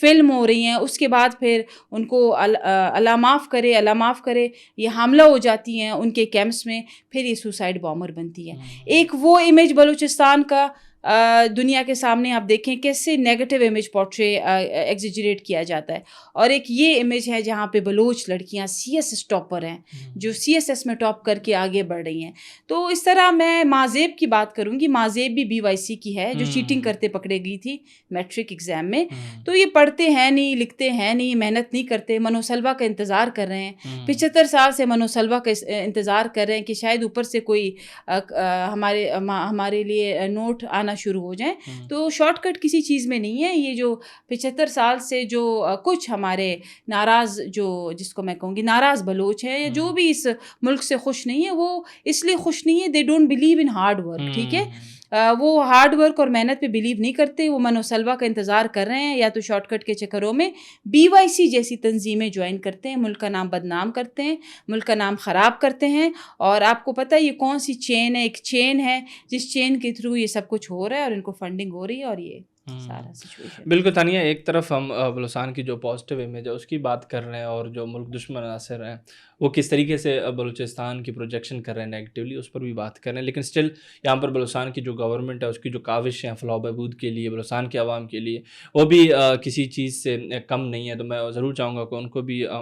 Film ہو رہی ہیں, اس کے بعد پھر ان کو اللہ معاف کرے یہ حاملہ ہو جاتی ہیں ان کے کیمپس میں, پھر یہ سوسائڈ بامبر بنتی ہیں. ایک وہ امیج بلوچستان کا دنیا کے سامنے آپ دیکھیں کیسے نیگیٹو امیج پورٹری ایگزیجریٹ کیا جاتا ہے, اور ایک یہ امیج ہے جہاں پہ بلوچ لڑکیاں سی ایس ایس ٹاپر ہیں, جو سی ایس ایس میں ٹاپ کر کے آگے بڑھ رہی ہیں. تو اس طرح میں مازیب کی بات کروں گی. مازیب بھی BYC کی ہے جو چیٹنگ کرتے پکڑے گئی تھی میٹرک ایگزام میں. تو یہ پڑھتے ہیں نہیں, لکھتے ہیں نہیں, محنت نہیں کرتے, منو سلوا کا انتظار کر رہے ہیں. 75 سال سے منو سلوا کا انتظار کر رہے ہیں کہ شاید اوپر سے کوئی ہمارے لیے نوٹ آنا شروع ہو جائیں. تو شارٹ کٹ کسی چیز میں نہیں ہے. یہ جو 75 سال سے جو کچھ ہمارے ناراض, جو جس کو میں کہوں گی ناراض بلوچ ہیں, جو بھی اس ملک سے خوش نہیں ہے, وہ اس لیے خوش نہیں ہے they don't believe in hard work. ٹھیک ہے, وہ ہارڈ ورک اور محنت پہ بلیو نہیں کرتے. وہ منو سلوا کا انتظار کر رہے ہیں, یا تو شارٹ کٹ کے چکروں میں BYC جیسی تنظیمیں جوائن کرتے ہیں, ملک کا نام بدنام کرتے ہیں, ملک کا نام خراب کرتے ہیں. اور آپ کو پتہ ہے یہ کون سی چین ہے؟ ایک چین ہے جس چین کے تھرو یہ سب کچھ ہو رہا ہے اور ان کو فنڈنگ ہو رہی ہے, اور یہ سارا سچویشن. بالکل تانیہ, ایک طرف ہم بلوچستان کی جو پازیٹیو امیج ہے اس کی بات کر رہے ہیں, اور جو ملک دشمن عناصر ہیں وہ کس طریقے سے بلوچستان کی پروجیکشن کر رہے ہیں نیگیٹیولی, اس پر بھی بات کر رہے ہیں. لیکن اسٹل یہاں پر بلوچستان کی جو گورنمنٹ ہے اس کی جو کاوش ہیں فلاح و بہبود کے لیے, بلوچستان کے عوام کے لیے, وہ بھی کسی چیز سے کم نہیں ہے. تو میں ضرور چاہوں گا کہ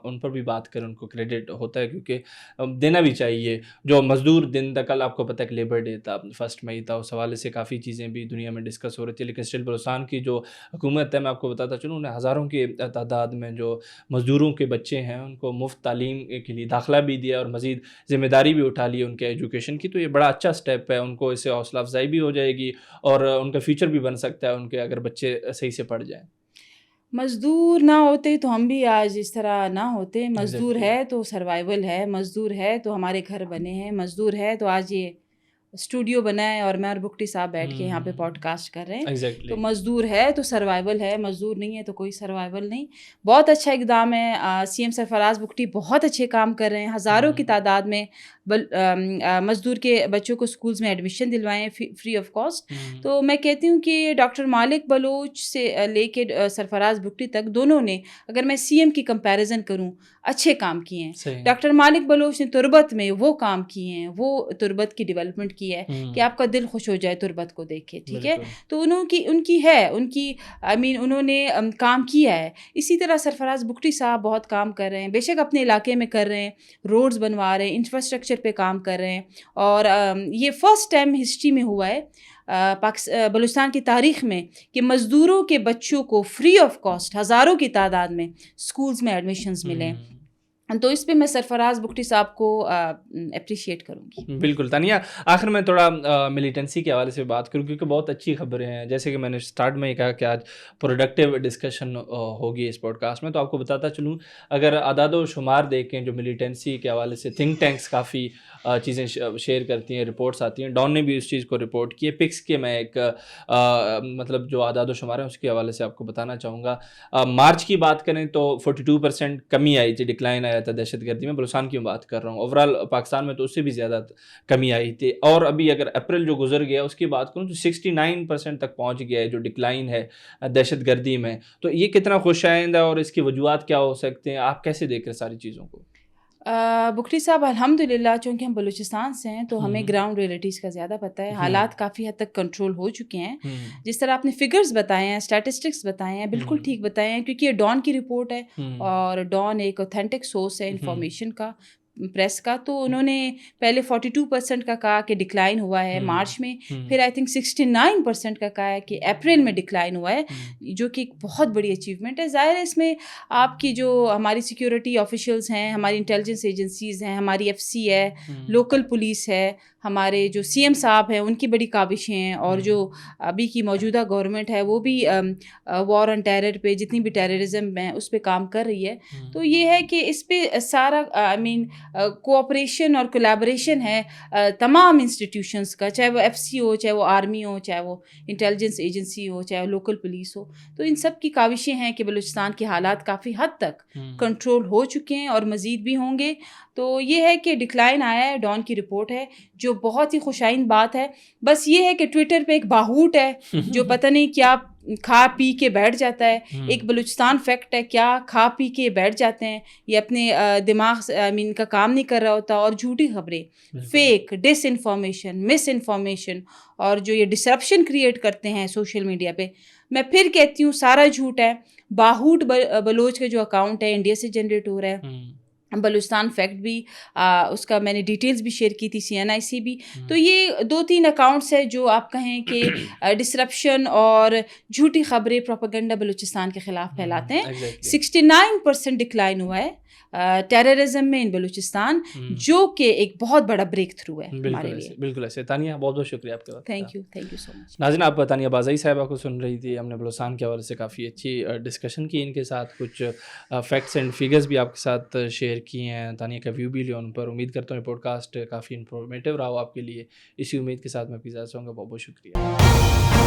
ان پر بھی بات کریں, ان کو کریڈٹ ہوتا ہے کیونکہ دینا بھی چاہیے. جو مزدور دن تھا, کل آپ کو پتہ ہے کہ لیبر ڈے تھا, 1 مئی تھا, اس حوالے سے کافی چیزیں بھی دنیا میں ڈسکس ہو رہی تھی. لیکن اسٹل بلوچستان کی جو حکومت ہے, میں آپ کو بتاتا چلوں, انہیں ہزاروں کی تعداد میں جو مزدوروں کے بچے ہیں ان کو مفت تعلیم کے لیے داخلہ بھی دیا, اور مزید ذمہ داری بھی اٹھا لی ان کے ایجوکیشن کی. تو یہ بڑا اچھا سٹیپ ہے, ان کو اس سے حوصلہ افزائی بھی ہو جائے گی, اور ان کا فیوچر بھی بن سکتا ہے ان کے, اگر بچے صحیح سے پڑھ جائیں. مزدور نہ ہوتے تو ہم بھی آج اس طرح نہ ہوتے. مزدور ہے تو سروائیول ہے, مزدور ہے تو ہمارے گھر بنے ہیں, مزدور ہے تو آج یہ اسٹوڈیو بنا ہے اور میں اور بکٹی صاحب بیٹھ کے یہاں پہ پوڈ کاسٹ کر رہے ہیں. تو مزدور ہے تو سروائیول ہے, مزدور نہیں ہے تو کوئی سروائیول نہیں. بہت اچھا اقدام ہے. CM سرفراز بکٹی بہت اچھے کام کر رہے ہیں. ہزاروں کی تعداد میں مزدور کے بچوں کو اسکولز میں ایڈمیشن دلوائے ہیں فری آف کاسٹ. تو میں کہتی ہوں کہ ڈاکٹر مالک بلوچ سے لے کے سرفراز بکٹی تک دونوں نے, اگر میں CM کی کمپیریزن کروں, اچھے کام کیے ہیں. ڈاکٹر مالک بلوچ نے تربت میں وہ کام کیے ہیں, وہ تربت کی ڈیولپمنٹ کی ہے کہ آپ کا دل خوش ہو جائے تربت کو دیکھ کے. ٹھیک ہے, تو ان کی انہوں نے کام کیا ہے. اسی طرح سرفراز بکٹی صاحب بہت کام کر رہے ہیں, بے شک اپنے علاقے میں کر رہے ہیں, روڈز بنوا رہے ہیں, انفراسٹرکچر پہ کام کر رہے ہیں. اور یہ فرسٹ ٹائم ہسٹری میں ہوا ہے بلوچستان کی تاریخ میں کہ مزدوروں کے بچوں کو فری آف کاسٹ ہزاروں کی تعداد میں اسکولز میں ایڈمیشنز ملیں. تو اس پہ میں سرفراز بکٹی صاحب کو اپریشیٹ کروں گی. بالکل تانیہ, آخر میں تھوڑا ملیٹنسی کے حوالے سے بات کروں کیونکہ بہت اچھی خبریں ہیں. جیسے کہ میں نے سٹارٹ میں ہی کہا کہ آج پروڈکٹیو ڈسکشن ہوگی اس پوڈ کاسٹ میں, تو آپ کو بتاتا چلوں اگر اعداد و شمار دیکھیں جو ملیٹنسی کے حوالے سے تھنک ٹینکس کافی چیزیں شیئر کرتی ہیں, رپورٹس آتی ہیں. ڈان نے بھی اس چیز کو رپورٹ کی ہے. پکس کے میں ایک مطلب جو اعداد و شمار ہیں اس کے حوالے سے آپ کو بتانا چاہوں گا. مارچ کی بات کریں تو 42% کمی آئی تھی, ڈکلائن آیا تھا دہشت گردی میں. بلوچستان کی بات کر رہا ہوں, اوورال پاکستان میں تو اس سے بھی زیادہ کمی آئی تھی. اور ابھی اگر اپریل جو گزر گیا اس کی بات کروں تو 69% تک پہنچ گیا ہے جو ڈکلائن ہے دہشت گردی میں. تو یہ کتنا خوش آئند ہے اور اس کی وجوہات کیا ہو سکتے ہیں, آپ کیسے دیکھ رہے ہیں ساری چیزوں کو؟ بکٹی صاحب الحمدللہ چونکہ ہم بلوچستان سے ہیں تو ہمیں گراؤنڈ ریئلٹیز کا زیادہ پتہ ہے. حالات کافی حد تک کنٹرول ہو چکے ہیں. جس طرح آپ نے فگرز بتائے ہیں, اسٹیٹسٹکس بتائے ہیں, بالکل ٹھیک بتائے ہیں, کیونکہ یہ ڈان کی رپورٹ ہے اور ڈان ایک اوتھینٹک سورس ہے انفارمیشن کا, پریس کا. تو انہوں نے پہلے 42% کا کہا کہ ڈکلائن ہوا ہے مارچ میں, پھر آئی تھنک 69% کا کہا ہے کہ اپریل میں ڈکلائن ہوا ہے, جو کہ ایک بہت بڑی اچیومنٹ ہے. ظاہر ہے اس میں آپ کی جو ہماری سیکیورٹی آفیشلز ہیں, ہماری انٹیلیجنس ایجنسیز ہیں, ہماری FC ہے, لوکل پولیس ہے, ہمارے جو CM صاحب ہیں ان کی بڑی کاوشیں ہیں, اور جو ابھی کی موجودہ گورنمنٹ ہے وہ بھی وار آن ٹیرر پہ, جتنی بھی ٹیررزم ہے اس پہ کام کر رہی ہے. تو یہ ہے کہ اس پہ سارا کوآپریشن اور کولیبریشن ہے تمام انسٹیٹیوشنس کا, چاہے وہ FC ہو, چاہے وہ آرمی ہو, چاہے وہ انٹیلیجنس ایجنسی ہو, چاہے وہ لوکل پولیس ہو. تو ان سب کی کاوشیں ہیں کہ بلوچستان کے حالات کافی حد تک کنٹرول ہو چکے ہیں اور مزید بھی ہوں گے. تو یہ ہے کہ ڈکلائن آیا ہے، ڈان کی رپورٹ ہے جو بہت ہی خوشائند بات ہے. بس یہ ہے کہ ٹویٹر پہ ایک باہوٹ ہے جو پتہ نہیں کیا کھا پی کے بیٹھ جاتا ہے. ایک بلوچستان فیکٹ ہے، کیا کھا پی کے بیٹھ جاتے ہیں، یہ اپنے دماغ ان کا کام نہیں کر رہا ہوتا، اور جھوٹی خبریں، فیک، ڈس انفارمیشن، مس انفارمیشن، اور جو یہ ڈسرپشن کریٹ کرتے ہیں سوشل میڈیا پہ. میں پھر کہتی ہوں سارا جھوٹ ہے. باہوٹ بلوچ کا جو اکاؤنٹ ہے انڈیا سے جنریٹ ہو رہا ہے. بلوچستان فیکٹ بھی اس کا میں نے ڈیٹیلز بھی شیئر کی تھی، CNIC بھی. تو یہ 2-3 اکاؤنٹس ہیں جو آپ کہیں کہ ڈسرپشن اور جھوٹی خبریں، پروپیگنڈا بلوچستان کے خلاف پھیلاتے ہیں. 69% ڈکلائن ہوا ہے ٹیررزم میں ان بلوچستان، جو کہ ایک بہت بڑا بریک تھرو ہے ہمارے لیے. بالکل ایسے. تانیہ بہت بہت شکریہ آپ کا. تھینک یو سو مچ. ناظرین، آپ تانیہ بازائی صاحبہ کو سن رہی تھی. ہم نے بلوچستان کے حوالے سے کافی اچھی ڈسکشن کی ان کے ساتھ، کچھ فیکٹس اینڈ فگرز بھی آپ کے ساتھ شیئر کیے ہیں. تانیہ کا ویو بھی لیا ان پر. امید کرتا ہوں یہ پوڈ کاسٹ کافی انفارمیٹیو رہا ہو آپ کے لیے. اسی امید کے ساتھ میں آپ کی اجازت چاہوں گا. بہت بہت شکریہ.